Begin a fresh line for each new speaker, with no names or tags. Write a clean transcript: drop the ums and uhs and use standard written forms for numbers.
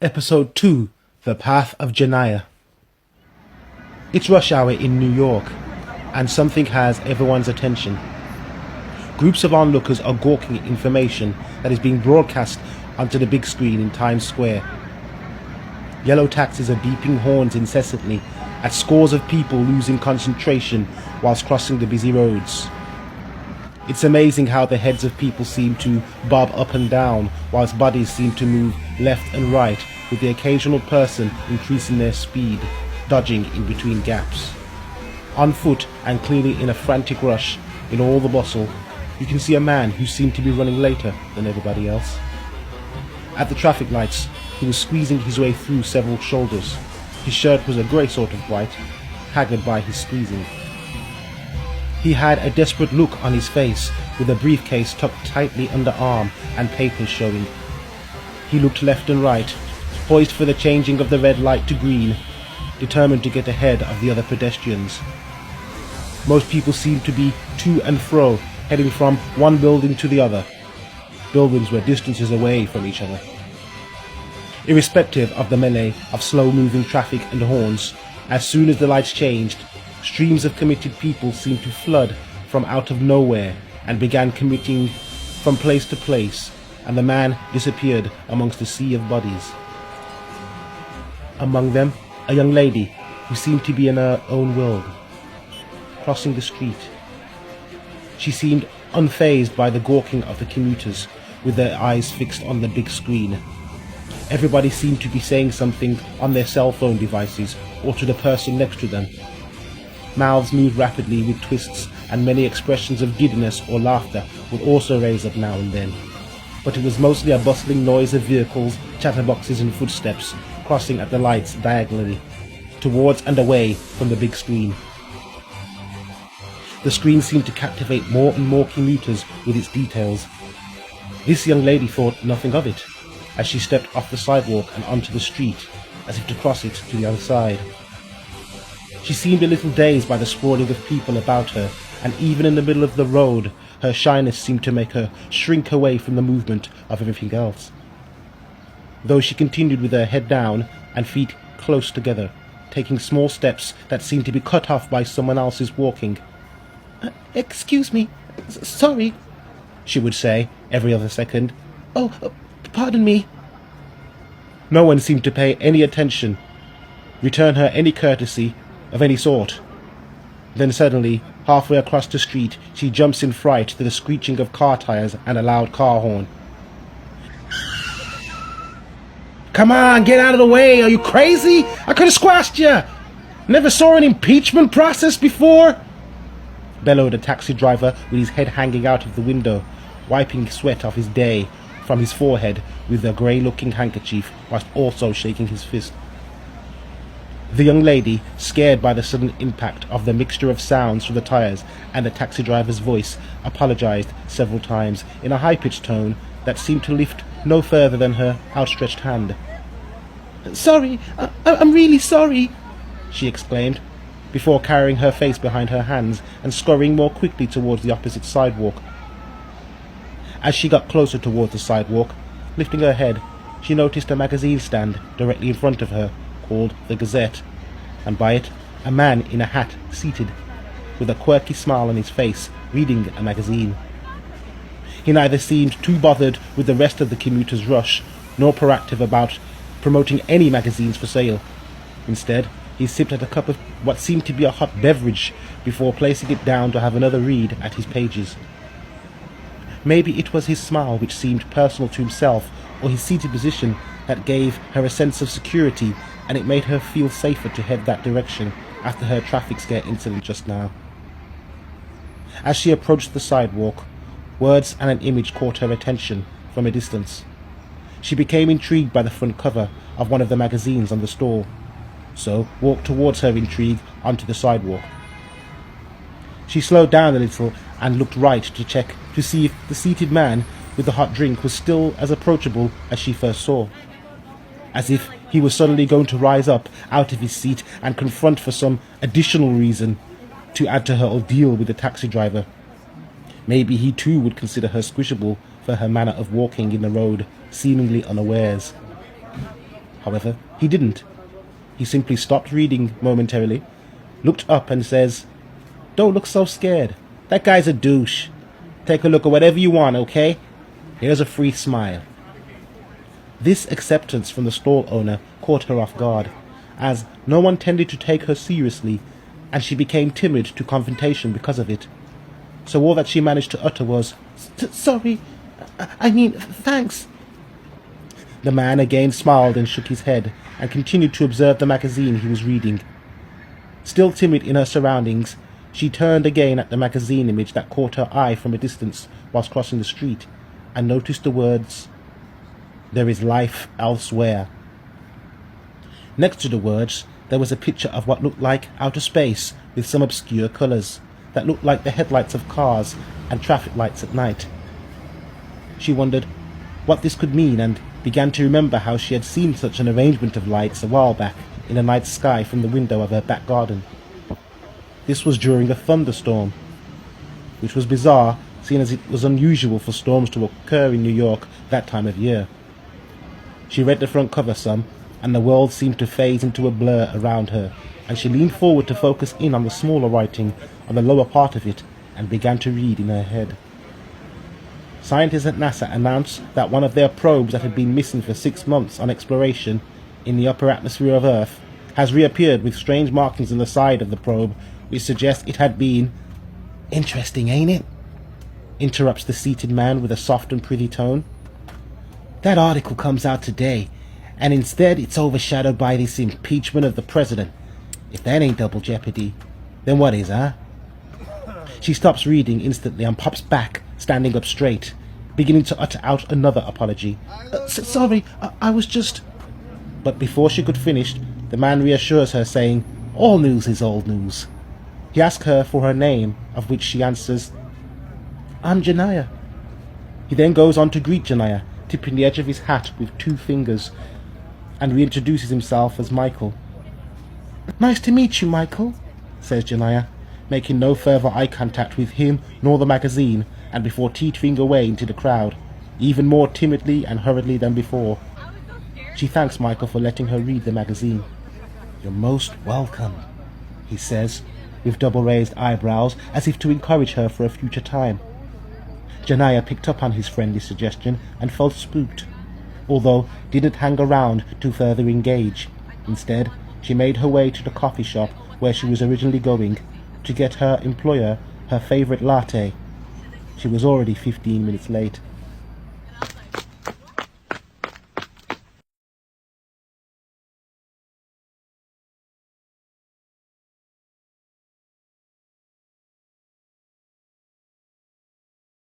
Episode 2, The Path of Janiyah. It's rush hour in New York, and something has everyone's attention. Groups of onlookers are gawking at information that is being broadcast onto the big screen in Times Square. Yellow taxis are beeping horns incessantly at scores of people losing concentration whilst crossing the busy roads. It's amazing how the heads of people seem to bob up and down whilst bodies seem to move left and right, with the occasional person increasing their speed, dodging in between gaps. On foot and clearly in a frantic rush, in all the bustle, you can see a man who seemed to be running later than everybody else. At the traffic lights, he was squeezing his way through several shoulders. His shirt was a grey sort of white, haggard by his squeezing. He had a desperate look on his face, with a briefcase tucked tightly under arm and papers showing. He looked left and right, poised for the changing of the red light to green, determined to get ahead of the other pedestrians. Most people seemed to be to and fro, heading from one building to the other. Buildings were distances away from each other. Irrespective of the melee of slow-moving traffic and horns, as soon as the lights changed, streams of committed people seemed to flood from out of nowhere and began committing from place to place, and the man disappeared amongst a sea of bodies. Among them, a young lady who seemed to be in her own world, crossing the street. She seemed unfazed by the gawking of the commuters, with their eyes fixed on the big screen. Everybody seemed to be saying something on their cell phone devices or to the person next to them. Mouths moved rapidly with twists, and many expressions of giddiness or laughter would also raise up now and then. But it was mostly a bustling noise of vehicles, chatterboxes and footsteps crossing at the lights diagonally, towards and away from the big screen. The screen seemed to captivate more and more commuters with its details. This young lady thought nothing of it, as she stepped off the sidewalk and onto the street, as if to cross it to the other side. She seemed a little dazed by the sprawling of people about her, and even in the middle of the road, her shyness seemed to make her shrink away from the movement of everything else. Though she continued with her head down and feet close together, taking small steps that seemed to be cut off by someone else's walking. "Excuse me, sorry," she would say every other second. "Oh, pardon me." No one seemed to pay any attention, return her any courtesy of any sort. Then suddenly, halfway across the street, she jumps in fright to the screeching of car tires and a loud car horn. "Come on, get out of the way! Are you crazy? I could have squashed you! Never saw an impeachment process before!" bellowed a taxi driver with his head hanging out of the window, wiping sweat off his day from his forehead with a grey-looking handkerchief, whilst also shaking his fist. The young lady, scared by the sudden impact of the mixture of sounds from the tires and the taxi driver's voice, apologized several times in a high-pitched tone that seemed to lift no further than her outstretched hand. "Sorry, I'm really sorry," she exclaimed, before carrying her face behind her hands and scurrying more quickly towards the opposite sidewalk. As she got closer towards the sidewalk, lifting her head, she noticed a magazine stand directly in front of her, called the Gazette, and by it a man in a hat seated, with a quirky smile on his face, reading a magazine. He neither seemed too bothered with the rest of the commuters' rush, nor proactive about promoting any magazines for sale. Instead, he sipped at a cup of what seemed to be a hot beverage before placing it down to have another read at his pages. Maybe it was his smile which seemed personal to himself, or his seated position that gave her a sense of security, and it made her feel safer to head that direction after her traffic scare incident just now. As she approached the sidewalk, words and an image caught her attention from a distance. She became intrigued by the front cover of one of the magazines on the stall, so walked towards her intrigue onto the sidewalk. She slowed down a little and looked right to check to see if the seated man with the hot drink was still as approachable as she first saw, as if he was suddenly going to rise up out of his seat and confront for some additional reason to add to her ordeal with the taxi driver. Maybe he too would consider her squishable for her manner of walking in the road, seemingly unawares. However, he didn't. He simply stopped reading momentarily, looked up and says, "Don't look so scared. That guy's a douche. Take a look at whatever you want, okay? Here's a free smile." This acceptance from the stall owner caught her off guard, as no one tended to take her seriously, and she became timid to confrontation because of it. So all that she managed to utter was, "Sorry, I mean, thanks." The man again smiled and shook his head, and continued to observe the magazine he was reading. Still timid in her surroundings, she turned again at the magazine image that caught her eye from a distance whilst crossing the street, and noticed the words, "There is life elsewhere." Next to the words, there was a picture of what looked like outer space with some obscure colours that looked like the headlights of cars and traffic lights at night. She wondered what this could mean and began to remember how she had seen such an arrangement of lights a while back in the night sky from the window of her back garden. This was during a thunderstorm, which was bizarre, seeing as it was unusual for storms to occur in New York that time of year. She read the front cover some, and the world seemed to phase into a blur around her, and she leaned forward to focus in on the smaller writing on the lower part of it and began to read in her head. Scientists at NASA announced that one of their probes that had been missing for 6 months on exploration in the upper atmosphere of Earth has reappeared with strange markings on the side of the probe which suggest it had been... "Interesting, ain't it?" interrupts the seated man with a soft and pretty tone. "That article comes out today, and instead it's overshadowed by this impeachment of the president. If that ain't double jeopardy, then what is, huh?" She stops reading instantly and pops back, standing up straight, beginning to utter out another apology. Sorry, I was just..." But before she could finish, the man reassures her, saying, "All news is old news." He asks her for her name, of which she answers, "I'm Janaya." He then goes on to greet Janaya, tipping the edge of his hat with 2 fingers, and reintroduces himself as Michael. "Nice to meet you, Michael," says Janaya, making no further eye contact with him nor the magazine, and before teetering away into the crowd, even more timidly and hurriedly than before. She thanks Michael for letting her read the magazine. "You're most welcome," he says, with double-raised eyebrows, as if to encourage her for a future time. Janaya picked up on his friendly suggestion and felt spooked, although didn't hang around to further engage. Instead, she made her way to the coffee shop where she was originally going to get her employer her favourite latte. She was already 15 minutes late.